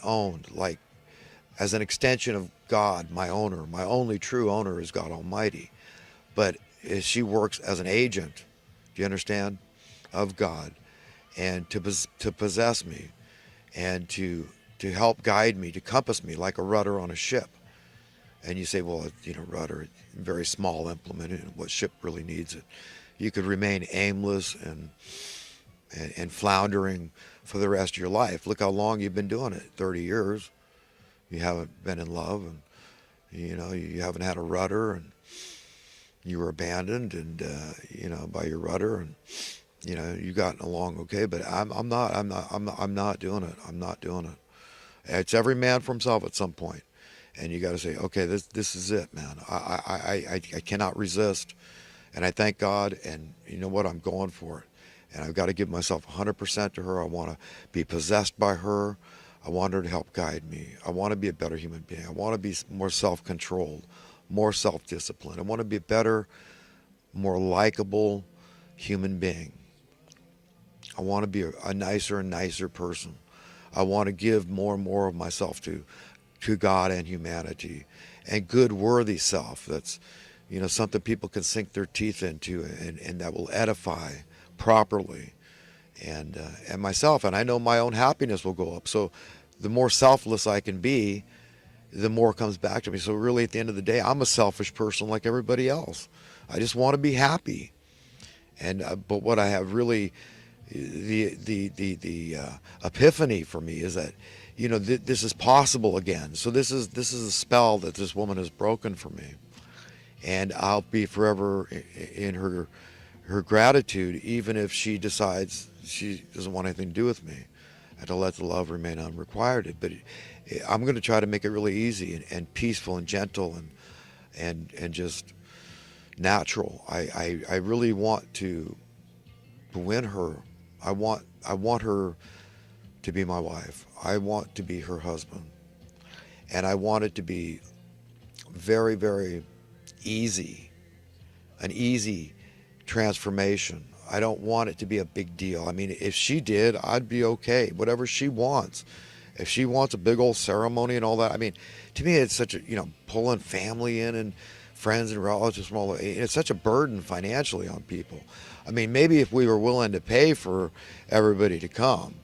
owned, like as an extension of God, my owner. My only true owner is God Almighty. But she works as an agent, do you understand, of God, and to possess me, and to help guide me, to compass me like a rudder on a ship. And you say, well, rudder, very small implement, and what ship really needs it? You could remain aimless and floundering for the rest of your life. Look how long you've been doing it, 30 years. You haven't been in love, and you haven't had a rudder, and you were abandoned, and by your rudder, and you've gotten along okay. But I'm not doing it. I'm not doing it. It's every man for himself at some point, and you got to say, okay, this is it, man. I cannot resist, and I thank God, and you know what, I'm going for it, and I've got to give myself 100% to her. I want to be possessed by her. I want her to help guide me. I want to be a better human being. I want to be more self-controlled, more self-disciplined. I want to be a better, more likable human being. I want to be a nicer and nicer person. I want to give more and more of myself to God and humanity, and good, worthy self. That's, something people can sink their teeth into, and that will edify properly. And myself, and I know my own happiness will go up. So the more selfless I can be, the more comes back to me. So really, at the end of the day, I'm a selfish person like everybody else. I just want to be happy. And but what I have really, the epiphany for me is that, this is possible again. So this is a spell that this woman has broken for me, and I'll be forever in her gratitude, even if she decides she doesn't want anything to do with me, and to let the love remain unrequited. But I'm going to try to make it really easy and peaceful and gentle and just natural. I really want to win her. I want her to be my wife. I want to be her husband. And I want it to be very, very easy, an easy transformation. I don't want it to be a big deal. I mean, if she did, I'd be okay. Whatever she wants. If she wants a big old ceremony and all that, I mean, to me, it's such a, pulling family in and friends and relatives from all, it's such a burden financially on people. I mean, maybe if we were willing to pay for everybody to come,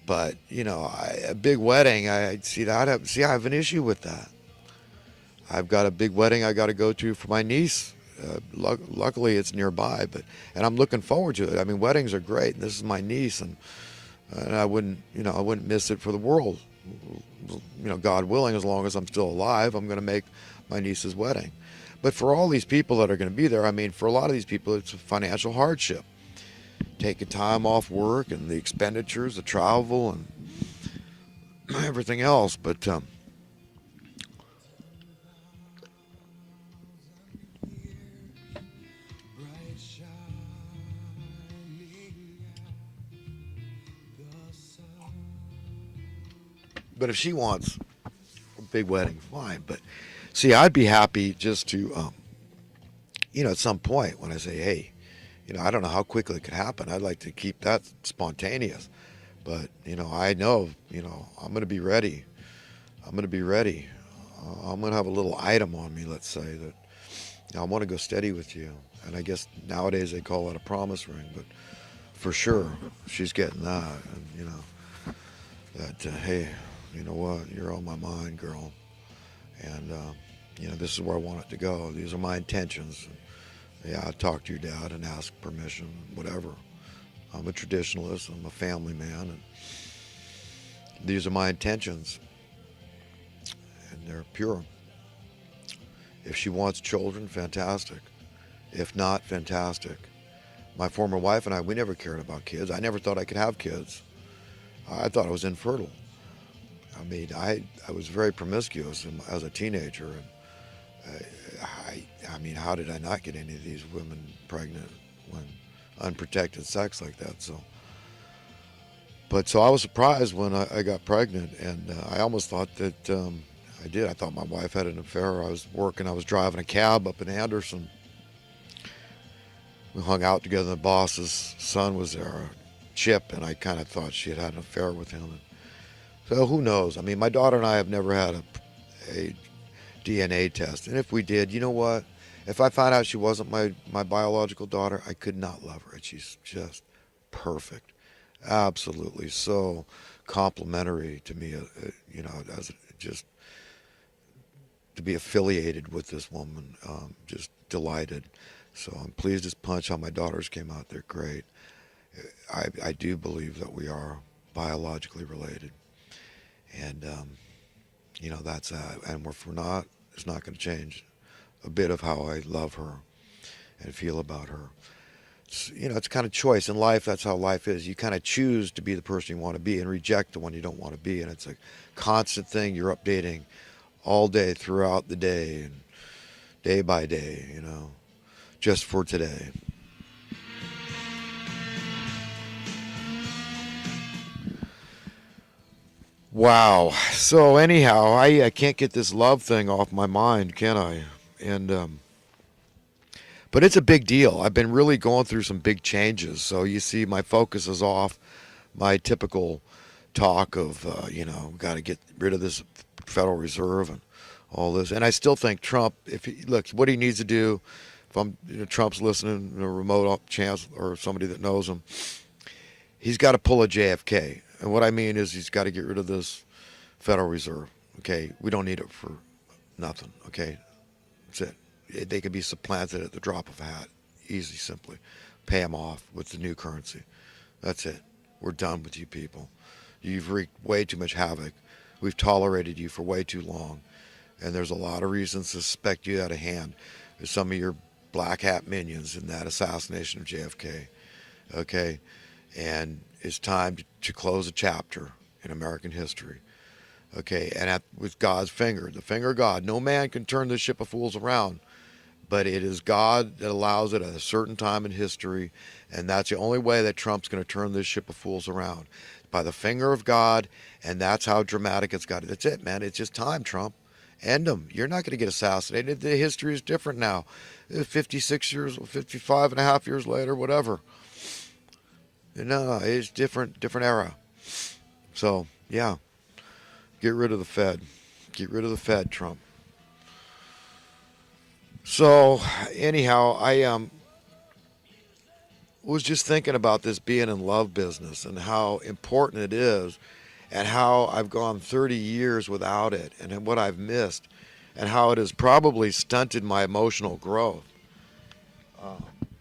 but a big wedding, I see that. I have an issue with that. I've got a big wedding I got to go to for my niece. Luckily, it's nearby, and I'm looking forward to it. I mean, weddings are great. And this is my niece, and I wouldn't miss it for the world. God willing, as long as I'm still alive, I'm going to make my niece's wedding. But for all these people that are going to be there, I mean, for a lot of these people, it's a financial hardship. Taking time off work and the expenditures, the travel, and everything else. But if she wants a big wedding, fine. But see, I'd be happy just to, at some point when I say, hey, I don't know how quickly it could happen. I'd like to keep that spontaneous. But, I know, I'm going to be ready. I'm going to be ready. I'm going to have a little item on me, let's say, that I want to go steady with you. And I guess nowadays they call it a promise ring. But for sure, she's getting that. And, that, hey, you know what? You're on my mind, girl. And, this is where I want it to go. These are my intentions. Yeah, I talk to your dad and ask permission, whatever. I'm a traditionalist. I'm a family man, and these are my intentions, and they're pure. If she wants children, fantastic. If not, fantastic. My former wife and I, we never cared about kids. I never thought I could have kids. I thought I was infertile. I mean, I was very promiscuous as a teenager, and I mean, how did I not get any of these women pregnant when unprotected sex like that? So I was surprised when I got pregnant, and I almost thought that I did. I thought my wife had an affair. I was driving a cab up in Anderson. We hung out together. The boss's son was there, Chip, and I kind of thought she had had an affair with him. And So who knows? I mean, my daughter and I have never had a DNA test. And if we did, you know what? If I found out she wasn't my biological daughter, I could not love her. And she's just perfect. Absolutely. So complimentary to me, as just to be affiliated with this woman. Just delighted. So I'm pleased as punch how my daughters came out. They're great. I do believe that we are biologically related. And, that's that. And if we're not, it's not going to change a bit of how I love her and feel about her. It's kind of choice in life. That's how life is. You kind of choose to be the person you want to be and reject the one you don't want to be. And it's a constant thing you're updating all day throughout the day and day by day, just for today. Wow. So anyhow, I can't get this love thing off my mind, can I? And but it's a big deal. I've been really going through some big changes. So you see, my focus is off my typical talk of got to get rid of this Federal Reserve and all this. And I still think Trump, look, what he needs to do, if Trump's listening, a remote chance or somebody that knows him, he's got to pull a JFK. And what I mean is he's got to get rid of this Federal Reserve. Okay, we don't need it for nothing. Okay, that's it. They can be supplanted at the drop of a hat, easy, simply. Pay them off with the new currency. That's it. We're done with you people. You've wreaked way too much havoc. We've tolerated you for way too long. And there's a lot of reasons to suspect you out of hand. There's some of your black hat minions in that assassination of JFK. Okay, and it's time to close a chapter in American history. Okay, and with God's finger, the finger of God. No man can turn this ship of fools around, but it is God that allows it at a certain time in history, and that's the only way that Trump's going to turn this ship of fools around, by the finger of God, and that's how dramatic it's got. That's it, man. It's just time, Trump. End them. You're not going to get assassinated. The history is different now. 56 years, 55 and a half years later, whatever. No, it's different era. So, yeah, get rid of the Fed. Get rid of the Fed, Trump. So, anyhow, I was just thinking about this being in love business and how important it is, and how I've gone 30 years without it, and what I've missed, and how it has probably stunted my emotional growth.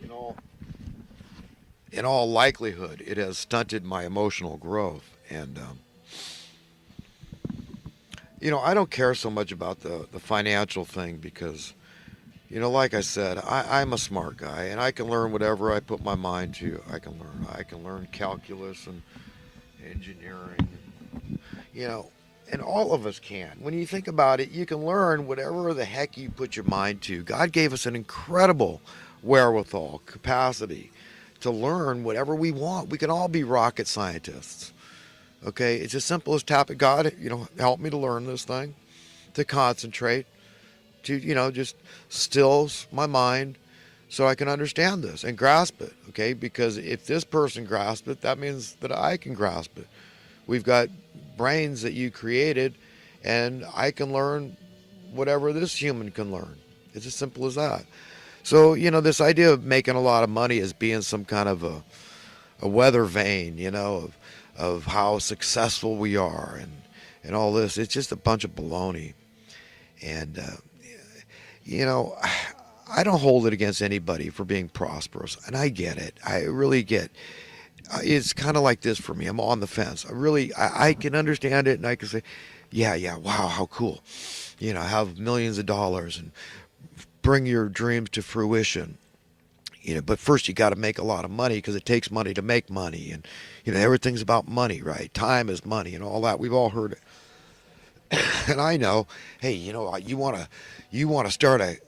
You know, in all likelihood, it has stunted my emotional growth. And, I don't care so much about the financial thing because, like I said, I'm a smart guy and I can learn whatever I put my mind to. I can learn calculus and engineering, and all of us can. When you think about it, you can learn whatever the heck you put your mind to. God gave us an incredible wherewithal, capacity to learn whatever we want. We can all be rocket scientists. Okay, it's as simple as tapping God, help me to learn this thing, to concentrate, to, just stills my mind so I can understand this and grasp it. Okay, because if this person grasps it, that means that I can grasp it. We've got brains that you created, and I can learn whatever this human can learn. It's as simple as that. So, this idea of making a lot of money as being some kind of a weather vane, of how successful we are and all this, it's just a bunch of baloney. And, I don't hold it against anybody for being prosperous. And I get it. I really get it's kind of like this for me. I'm on the fence. I can understand it, and I can say, yeah, wow, how cool. Have millions of dollars and bring your dreams to fruition. But first you got to make a lot of money because it takes money to make money. And, everything's about money, right? Time is money and all that. We've all heard it. And I know, hey, you want to start a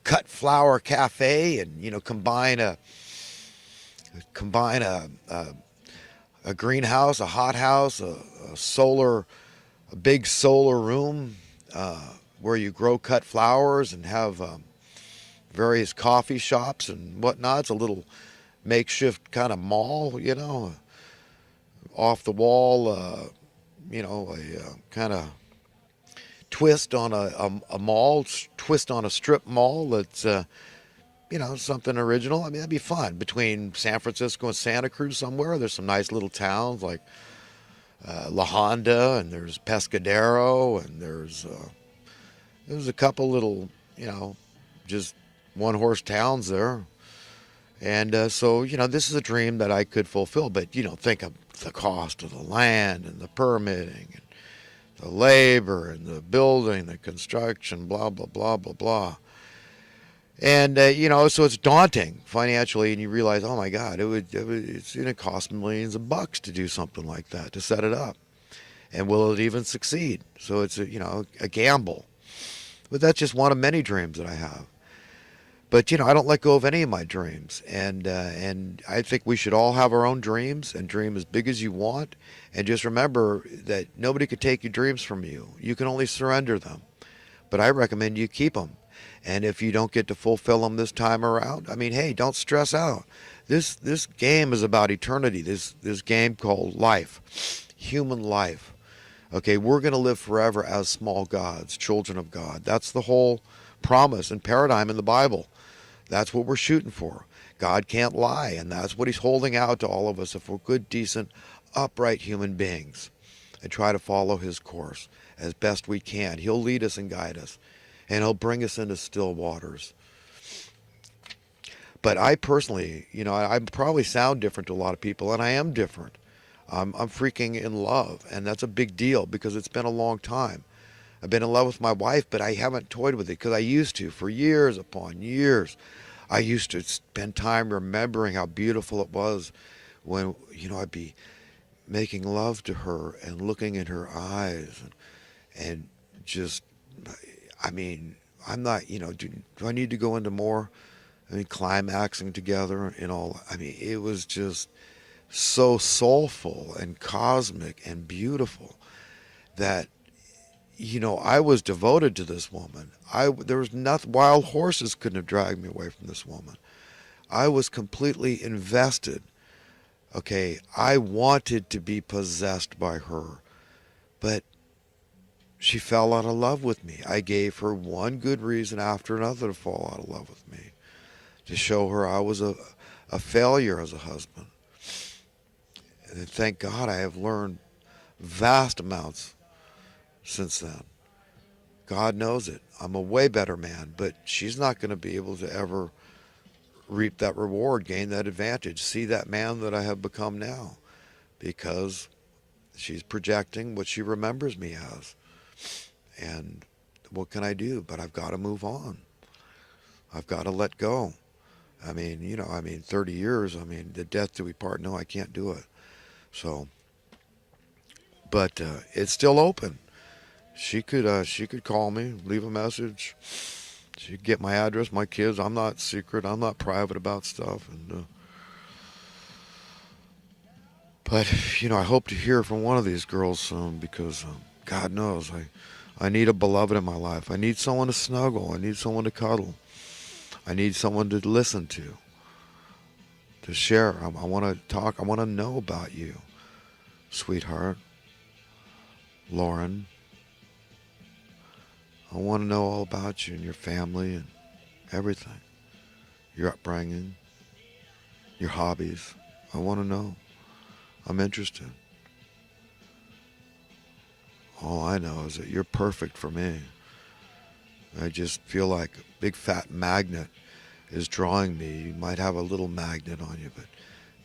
cut flower cafe and, combine a greenhouse, a hothouse, a big solar room where you grow cut flowers and have various coffee shops and whatnot. It's a little makeshift kind of mall, off the wall, kind of twist on a mall, twist on a strip mall that's, something original. I mean, that'd be fun. Between San Francisco and Santa Cruz somewhere, there's some nice little towns like La Honda, and there's Pescadero, and there's a couple little, just one horse towns there. And so, this is a dream that I could fulfill. But, think of the cost of the land and the permitting and the labor and the building, the construction, blah, blah, blah, blah, blah. And, so it's daunting financially. And you realize, oh, my God, it's going to cost millions of bucks to do something like that, to set it up. And will it even succeed? So it's, a gamble. But that's just one of many dreams that I have. But I don't let go of any of my dreams, and I think we should all have our own dreams and dream as big as you want, and just remember that nobody could take your dreams from you. You can only surrender them. But I recommend you keep them, and if you don't get to fulfill them this time around, I mean, hey, don't stress out. This game is about eternity. This game called life, human life. Okay, we're going to live forever as small gods, children of God. That's the whole promise and paradigm in the Bible. That's what we're shooting for. God can't lie, and that's what he's holding out to all of us if we're good, decent, upright human beings and try to follow his course as best we can. He'll lead us and guide us, and he'll bring us into still waters. But I personally, I probably sound different to a lot of people, and I am different. I'm freaking in love, and that's a big deal because it's been a long time. I've been in love with my wife, but I haven't toyed with it because I used to for years upon years. I used to spend time remembering how beautiful it was when, I'd be making love to her and looking in her eyes and just, I mean, I'm not, do I need to go into more? I mean, climaxing together and all. I mean, it was just so soulful and cosmic and beautiful that I was devoted to this woman. There was nothing. Wild horses couldn't have dragged me away from this woman. I was completely invested. Okay, I wanted to be possessed by her, but she fell out of love with me. I gave her one good reason after another to fall out of love with me, to show her I was a failure as a husband. And thank God I have learned vast amounts since then. God knows it. I'm a way better man, but she's not going to be able to ever reap that reward, gain that advantage, see that man that I have become now, because she's projecting what she remembers me as. And what can I do? But I've got to move on. I've got to let go. I mean, 30 years, the death do we part? No, I can't do it. So, but it's still open. She could call me, leave a message. She could get my address, my kids. I'm not secret. I'm not private about stuff. But I hope to hear from one of these girls soon because God knows I need a beloved in my life. I need someone to snuggle. I need someone to cuddle. I need someone to listen to share. I want to talk. I want to know about you, sweetheart, Lauren. I want to know all about you and your family and everything. Your upbringing, your hobbies. I want to know. I'm interested. All I know is that you're perfect for me. I just feel like a big fat magnet is drawing me. You might have a little magnet on you, but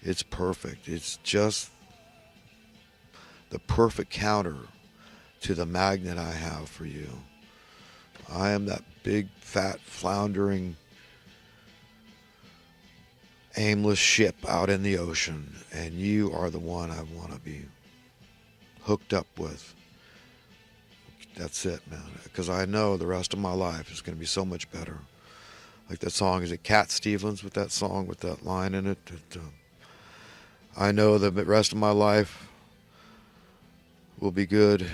it's perfect. It's just the perfect counter to the magnet I have for you. I am that big, fat, floundering, aimless ship out in the ocean, and you are the one I want to be hooked up with. That's it, man, because I know the rest of my life is going to be so much better. Like that song, is it Cat Stevens with that song, with that line in it? That, I know the rest of my life will be good.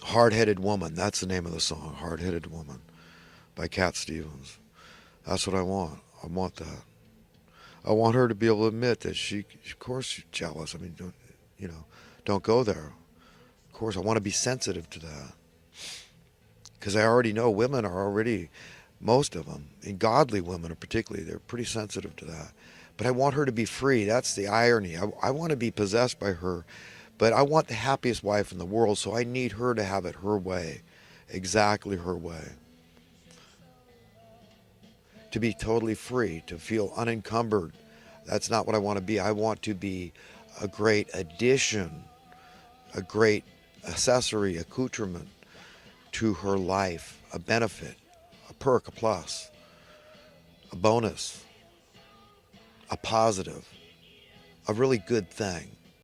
Hard-Headed Woman, that's the name of the song, Hard-Headed Woman by Cat Stevens. That's what I want. I want that. I want her to be able to admit that of course she's jealous. don't go there. Of course, I want to be sensitive to that because I already know women are already, most of them, and godly women particularly, they're pretty sensitive to that. But I want her to be free. That's the irony. I want to be possessed by her, but I want the happiest wife in the world, so I need her to have it her way, exactly her way. To be totally free, to feel unencumbered. That's not what I want to be. I want to be a great addition, a great accessory, accoutrement to her life, a benefit, a perk, a plus, a bonus, a positive, a really good thing.